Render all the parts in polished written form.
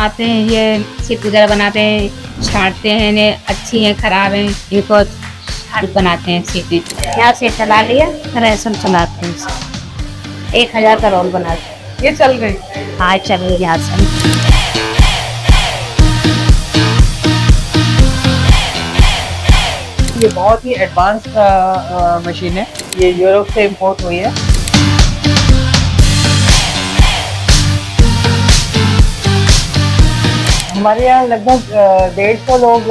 आते हैं, ये शीट वगैरह बनाते हैं, छाँटते हैं इन्हें, अच्छी हैं, खराब हैं, इनको छाँट बनाते हैं शीटें। यहाँ से चला लिया, राशन चलाते हैं इसे। 1000 का रोल बनाते हैं। ये चल गई। हाँ चल रही यहाँ से। ये बहुत ही एडवांस मशीन है, ये यूरोप से इंपोर्ट हुई है। हमारे यहाँ लगभग 150 लोग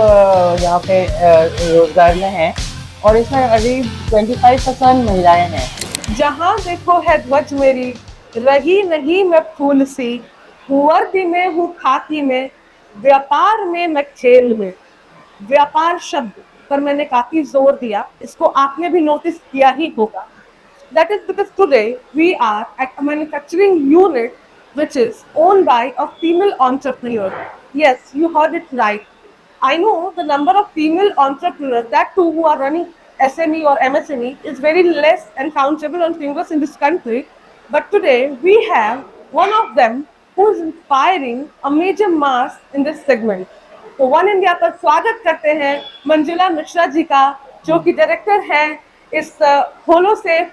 यहाँ पे रोजगार में हैं और इसमें अभी 25% महिलाएं हैं। जहाँ देखो है ध्वज मेरी, रही नहीं मैं फूल सी, हूँ वर्दी में हूँ खाकी में, व्यापार में मैं खेल में। व्यापार शब्द पर मैंने काफी जोर दिया, इसको आपने भी नोटिस किया ही होगा। That is because today we are at a manufacturing unit which is owned by a female entrepreneur. Yes, you heard it right. I know the number of female entrepreneurs, that too who are running SME or MSME, is very less and countable on fingers in this country. But today we have one of them who is inspiring a major mass in this segment. तो one India पर स्वागत करते हैं मंजुला मिश्रा जी का, जो कि director हैं इस होलो सेफ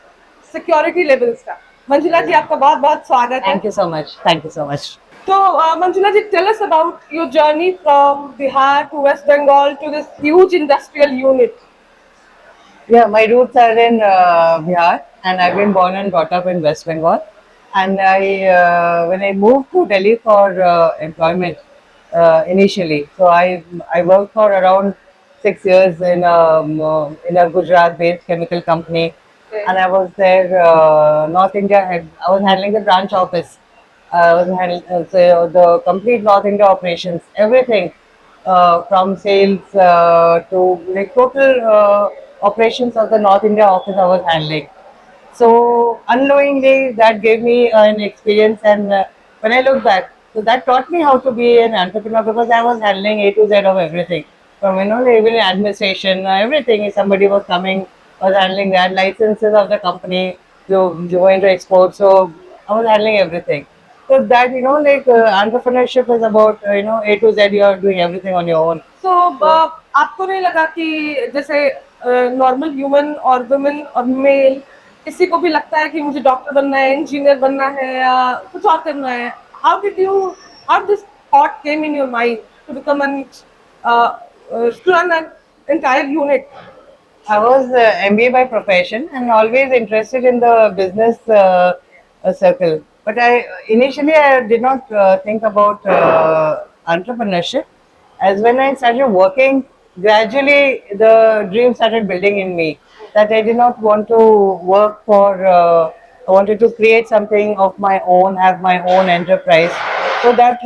सिक्योरिटी लेवल्स का। मंजुला जी, आपका बहुत बहुत स्वागत है। Thank you so much, thank you so much. तो Manjula ji, tell us about your journey from Bihar to West Bengal to this huge industrial unit. Yeah, my roots are in Bihar, and I've been born and brought up in West Bengal. And when I moved to Delhi for employment initially, so I worked for around 6 years in a Gujarat-based chemical company, and I was there North India. I was handling the branch office. I was handling the complete North India operations, everything from sales to like total operations of the North India office I was handling. So unknowingly that gave me an experience, and when I look back, so that taught me how to be an entrepreneur, because I was handling A to Z of everything, from even administration, everything. If somebody was coming, I was handling that, licenses of the company to going to export, so I was handling everything. So that entrepreneurship is about A to Z, you are doing everything on your own. तो आपको नहीं लगा कि जैसे normal human और women और mail, किसी को भी लगता है कि मुझे डॉक्टर बनना है, इंजीनियर बनना है या कुछ और करना है, how this thought came in your mind to become an to run an entire unit? I was MBA by profession and always interested in the business circle. But I did not think about entrepreneurship. As when I started working, gradually the dream started building in me that I did not want to work for. I wanted to create something of my own, have my own enterprise. So that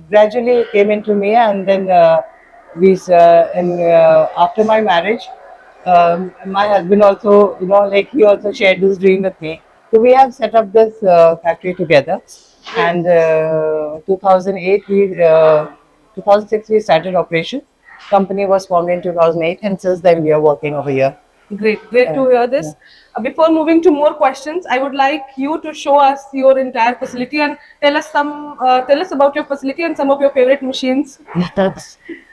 gradually came into me, and then after my marriage, my husband also, he also shared this dream with me. So we have set up this factory together, and 2008 2006 we started operation. Company was formed in 2008, and since then we are working over here. Great to hear this. Before moving to more questions, I would like you to show us your entire facility and tell us about your facility and some of your favorite machines.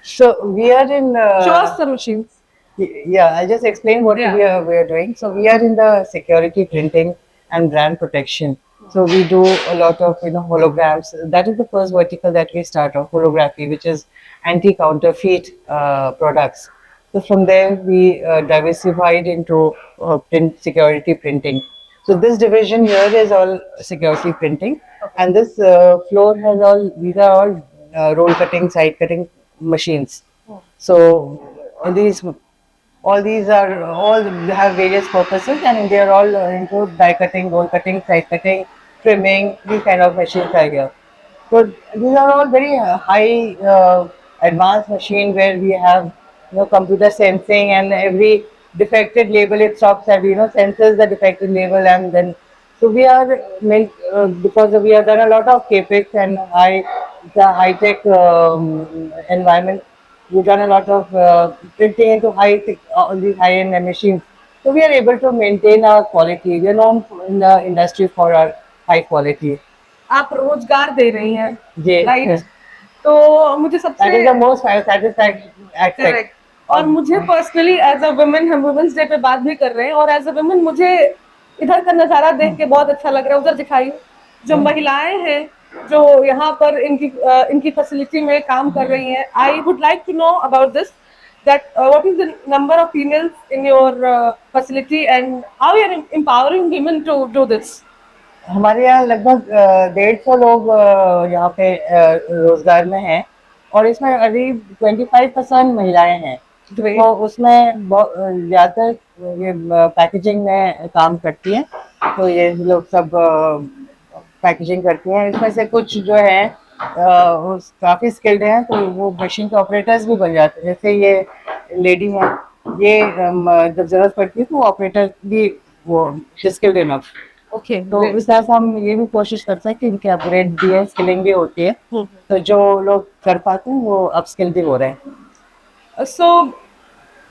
So we are in. Show us some machines. Yeah, I'll just explain what we are doing. So we are in the security printing and brand protection. So we do a lot of holograms. That is the first vertical that we start off, holography, which is anti-counterfeit products. So from there we diversified into security printing. So this division here is all security printing, and this floor has these are all roll cutting, side cutting machines. So all these have various purposes, and they are all into die cutting, roll cutting, side cutting, trimming. These kind of machines are here. So these are all very high advanced machine where we have computer sensing, and every defected label it stops and senses the defected label, and then so we are because we have done a lot of capex and high tech environment. We've done a lot of printing into all these high-end machines. So we are able to maintain our quality. We are known in the industry for our high quality. आप रोजगार दे रही हैं, जी. Right? तो मुझे That is सबसे the most satisfying aspect. Correct, और मुझे personally as a women, हम वुमेन्स डे पे बात भी कर रहे हैं, और एज अ वुमेन मुझे इधर का नज़ारा देख के बहुत अच्छा लग रहा है। उधर दिखाई जो महिलाएं हैं जो यहाँ पर इनकी फैसिलिटी में काम कर रही हैं। I would like to know about this, that what is the number of females in your facility and how you are empowering women to do this? हमारे यहाँ लगभग 150 लोग यहाँ पे रोजगार में हैं, और इसमें अभी 25% महिलाएं हैं। Great. तो उसमें ज़्यादातर ये पैकेजिंग में काम करती हैं, तो ये लोग सब पैकेजिंग करती हैं। इसमें से कुछ जो है काफ़ी स्किल्ड हैं, तो वो मशीन के ऑपरेटर्स भी बन जाते हैं। जैसे ये लेडी हैं, ये जब ज़रूरत पड़ती है तो ऑपरेटर भी वो स्किल्ड इनफ। Okay. तो इस तरह से हम ये भी कोशिश करते हैं कि इनके अपग्रेड भी है, स्किलिंग भी होती है, तो जो लोग कर पाते हैं वो अपस्किल भी हो रहे हैं। So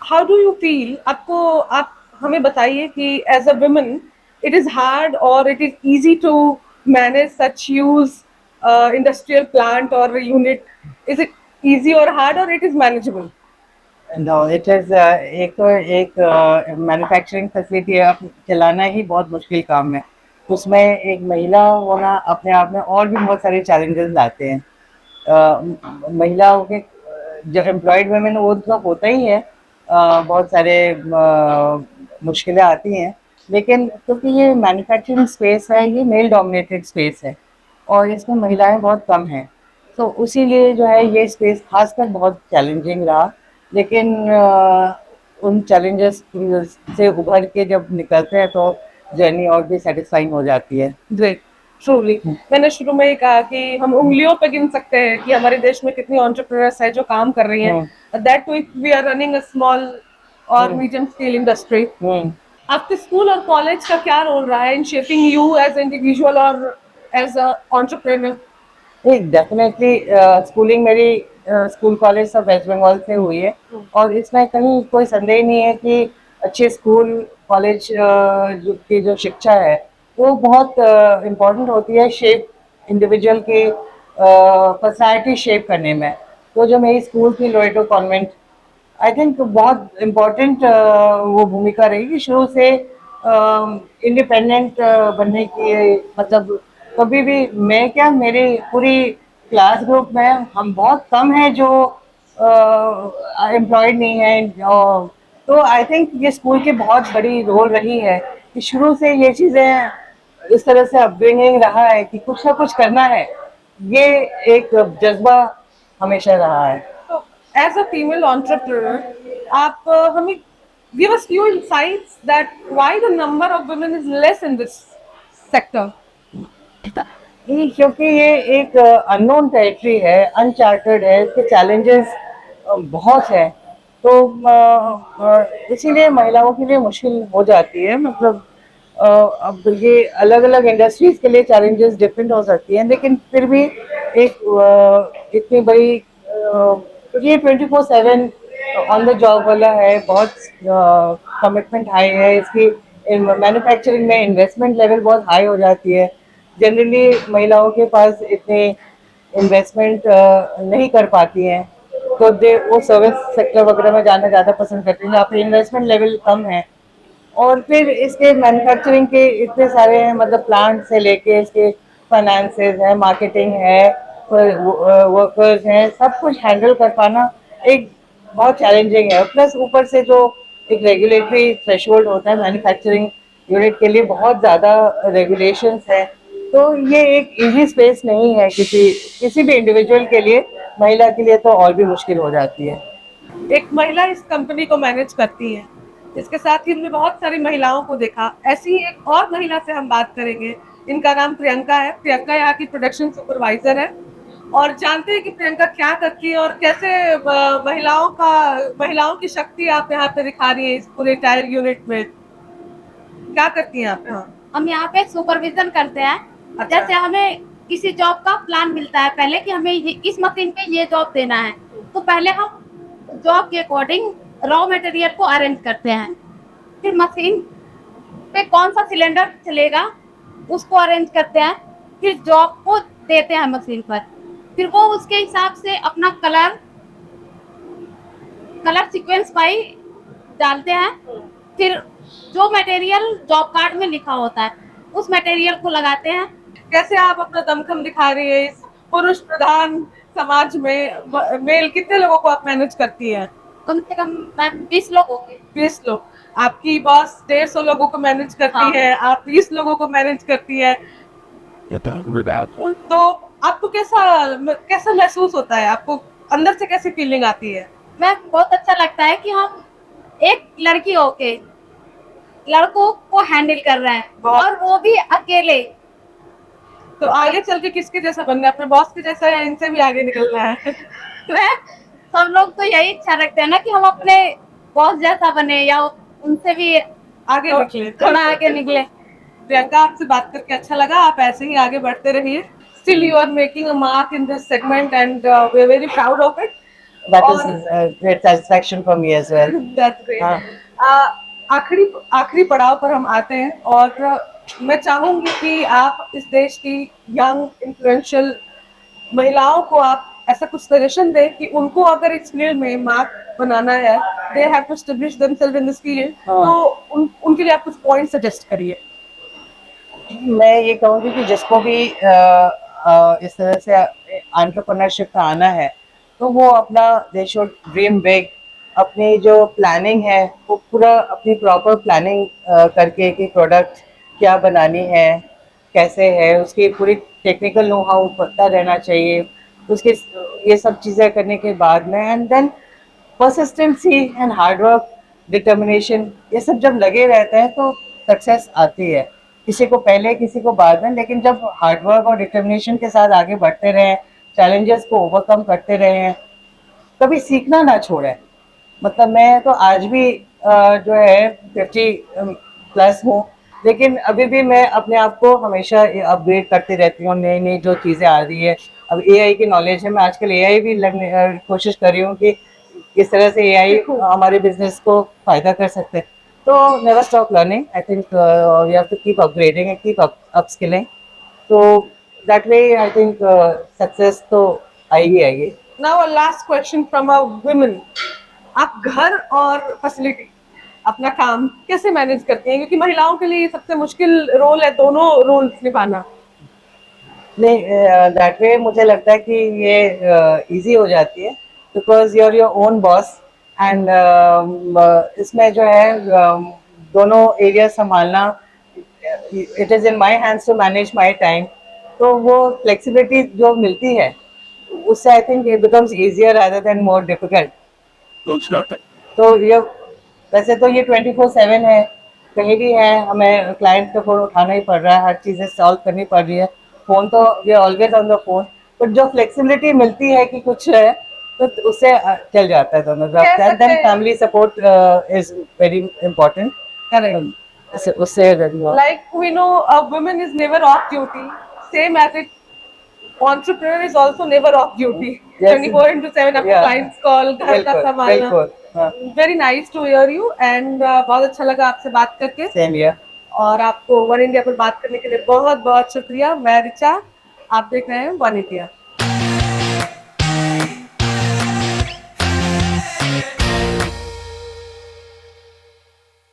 how do you feel? आप हमें बताइए कि as a woman it is hard or it is easy to manage such huge industrial plant or unit. Is it easy or hard or it is manageable? No, it is एक manufacturing facility चलाना ही बहुत मुश्किल काम है। उसमें एक महिला होना अपने आप में और भी बहुत सारे चैलेंजेस लाते हैं। महिलाओं के जो एम्प्लॉयड वुमेन वो तो होता ही है, बहुत सारे मुश्किलें आती हैं, लेकिन क्योंकि ये मैन्युफैक्चरिंग स्पेस है, ये मेल डोमिनेटेड स्पेस है और इसमें महिलाएं बहुत कम हैं, तो उसीलिए जो है ये स्पेस खासकर बहुत चैलेंजिंग रहा। लेकिन उन चैलेंजेस से उभर के जब निकलते हैं तो जर्नी और भी सेटिस्फाइंग हो जाती है। Great. Truly. मैंने शुरू में ही कहा कि हम उंगलियों पे गिन सकते हैं कि हमारे देश में कितनी एंटरप्रेन्योर्स है जो काम कर रही हैं। That too if we are running a small or medium scale industry. आपके स्कूल और कॉलेज का क्या रोल रहा है in shaping you as an individual or as a entrepreneur? Definitely schooling मेरी स्कूल कॉलेज सब वेस्ट बंगाल से हुई है, और इसमें कहीं कोई संदेह नहीं है कि अच्छे स्कूल कॉलेज की जो शिक्षा है वो बहुत इम्पोर्टेंट होती है शेप इंडिविजुअल की पर्सनालिटी शेप करने में। तो जो मेरी स्कूल थी लोरेटो कॉन्वेंट, आई थिंक बहुत इम्पोर्टेंट वो भूमिका रही कि शुरू से इंडिपेंडेंट बनने की, मतलब कभी भी मैं क्या मेरी पूरी क्लास ग्रुप में हम बहुत कम हैं जो एम्प्लॉयड नहीं हैं। तो आई थिंक ये स्कूल की बहुत बड़ी रोल रही है कि शुरू से ये चीज़ें इस तरह से अपब्रिंगिंग रहा है कि कुछ ना कुछ करना है, ये एक जज्बा हमेशा रहा है। तो as a female entrepreneur, आप हमें give us few insights that why the number of women is less in this sector. क्योंकि ये एक अननोन टेरिटरी है, अनचार्टर्ड है, इसके चैलेंजेस बहुत हैं, तो इसीलिए महिलाओं के लिए मुश्किल हो जाती है। मतलब अब ये अलग अलग इंडस्ट्रीज के लिए चैलेंजेस डिफरेंट हो सकती हैं, लेकिन फिर भी एक इतनी बड़ी ये 24/7 ऑन द जॉब वाला है, बहुत कमिटमेंट हाई है इसकी। मैन्युफैक्चरिंग में इन्वेस्टमेंट लेवल बहुत हाई हो जाती है। जनरली महिलाओं के पास इतने इन्वेस्टमेंट नहीं कर पाती हैं, तो वो सर्विस सेक्टर वगैरह में जाना ज़्यादा पसंद करती हैं जहाँ पे इन्वेस्टमेंट लेवल कम है। और फिर इसके मैन्युफैक्चरिंग के इतने सारे हैं, मतलब प्लांट से लेके इसके फाइनेंसेस है, मार्केटिंग है, वर्कर्स हैं, सब कुछ हैंडल कर पाना एक बहुत चैलेंजिंग है। प्लस ऊपर से जो एक रेगुलेटरी थ्रेशोल्ड होता है मैन्युफैक्चरिंग यूनिट के लिए, बहुत ज़्यादा रेगुलेशंस हैं, तो ये एक इजी स्पेस नहीं है किसी भी इंडिविजुअल के लिए। महिला के लिए तो और भी मुश्किल हो जाती है। एक महिला इस कंपनी को मैनेज करती है, इसके साथ ही हमने बहुत सारी महिलाओं को देखा। ऐसी ही एक और महिला से हम बात करेंगे, इनका नाम प्रियंका है। प्रियंका यहाँ की प्रोडक्शन सुपरवाइजर है, और जानते हैं कि प्रियंका क्या करती है और कैसे महिलाओं की शक्ति आप यहाँ पे दिखा रही है इस पूरे टायर यूनिट में। क्या करती हैं आप? हम यहाँ पे सुपरविजन करते हैं। अच्छा। जैसे हमें किसी जॉब का प्लान मिलता है पहले कि हमें इस मशीन पे ये जॉब देना है, तो पहले हम जॉब के अकॉर्डिंग रॉ मटेरियल को अरेंज करते हैं, फिर मशीन पे कौन सा सिलेंडर चलेगा उसको अरेंज करते हैं, फिर जॉब को देते हैं मशीन पर। फिर वो उसके हिसाब से अपना कलर सीक्वेंस वाइज डालते हैं। फिर जो मटेरियल जॉब कार्ड में लिखा होता है उस मटेरियल को लगाते हैं। कैसे आप अपना दमखम दिखा रही है इस पुरुष प्रधान समाज में? मेल कितने लोगों को आप मैनेज करती हैं? कम से कम मैम 20 लोग होंगे। 20 लोग। आपकी बॉस 150 लोगों को मैनेज करती हाँ। है, आप 20 लोगों को मैनेज करती है। तो आपको कैसा कैसा महसूस होता है? आपको अंदर से कैसी फीलिंग आती है? मैं बहुत अच्छा लगता है कि हम एक लड़की होके लड़कों को हैंडल कर रहे हैं बहुत- और वो भी अकेले। तो आगे चल के किसके जैसा बनना है? अपने बॉस के जैसा या इनसे भी आगे निकलना है? मैं सब लोग तो यही इच्छा रखते हैं ना कि हम अपने बॉस जैसा बने या उनसे भी आगे निकले। थोड़ा आगे निकले। प्रियंका, आपसे बात करके अच्छा लगा। आप ऐसे ही आगे बढ़ते रहिए। Still you are making a mark in this segment and we are very proud of it. That is और- great satisfaction for me as well. That's great. हाँ। आखिरी पड़ाव पर हम आते हैं और मैं चाहूंगी कि आप इस देश की यंग इन्फ्लुएंशियल महिलाओं को आप ऐसा कुछ सजेशन दें कि उनको अगर इस फील्ड में मार्क बनाना है, they have to establish themselves in this field, तो उनके लिए आप कुछ पॉइंट सजेस्ट करिए। मैं ये कहूँगी कि जिसको भी इस तरह से एंटरप्रेन्योरशिप का आना है तो वो अपना दे शुड ड्रीम बिग। अपनी जो प्लानिंग है वो पूरा अपनी प्रॉपर प्लानिंग करके कि प्रोडक्ट क्या बनानी है, कैसे है, उसकी पूरी टेक्निकल नो हाउ पता रहना चाहिए। उसके ये सब चीज़ें करने के बाद में and then persistency and hard work, determination, ये सब जब लगे रहते हैं तो सक्सेस आती है। किसी को पहले किसी को बाद में, लेकिन जब हार्डवर्क और डिटर्मिनेशन के साथ आगे बढ़ते रहें, चैलेंजेस को ओवरकम करते रहें, कभी सीखना ना छोड़ें। मतलब मैं तो आज भी जो है 50 प्लस हूँ, लेकिन अभी भी मैं अपने आप को हमेशा अपग्रेड करती रहती हूँ। नई नई जो चीज़ें आ रही है, अब एआई की नॉलेज है, मैं आजकल एआई भी कोशिश कर रही हूँ कि किस तरह से एआई हमारे बिजनेस को फायदा कर सकते हैं। तो never stop learning. I think we have to keep upgrading and keep upskilling. तो that way I think success तो आएगी आएगी। Now a last question from a women. आप घर और फैसिलिटी अपना काम कैसे मैनेज करती हैं? क्योंकि महिलाओं के लिए सबसे मुश्किल रोल है दोनों रोल्स निभाना। नहीं, दैट वे मुझे लगता है कि ये इजी हो जाती है because you are your own boss and इसमें जो है दोनों एरिया संभालना, it is in my hands to manage my time. तो वो फ्लेक्सिबिलिटी जो मिलती है उससे I think it becomes easier rather than more difficult. तो ये वैसे तो ये 24/7 है, कहीं भी है हमें क्लाइंट का फ़ोन उठाना ही पड़ रहा है, हर चीज़ें सॉल्व करनी पड़ रही है। फ़ोन तो we are always on the phone, but जो फ्लेक्सिबिलिटी मिलती है कि कुछ है तो उससे चल जाता है दोनों। Then family support is very important. उससे Like we know, a woman is never off duty. Same as it, entrepreneur is also never off duty. Yes. 24/7 आपके Yeah. clients call, घर का संभालना। बिल्कुल, हाँ। Very nice to hear you and बहुत अच्छा लगा आपसे बात करके। Same here. और आपको वन इंडिया पर बात करने के लिए बहुत बहुत शुक्रिया। मैं रिचा, आप देख रहे हैं वन इंडिया।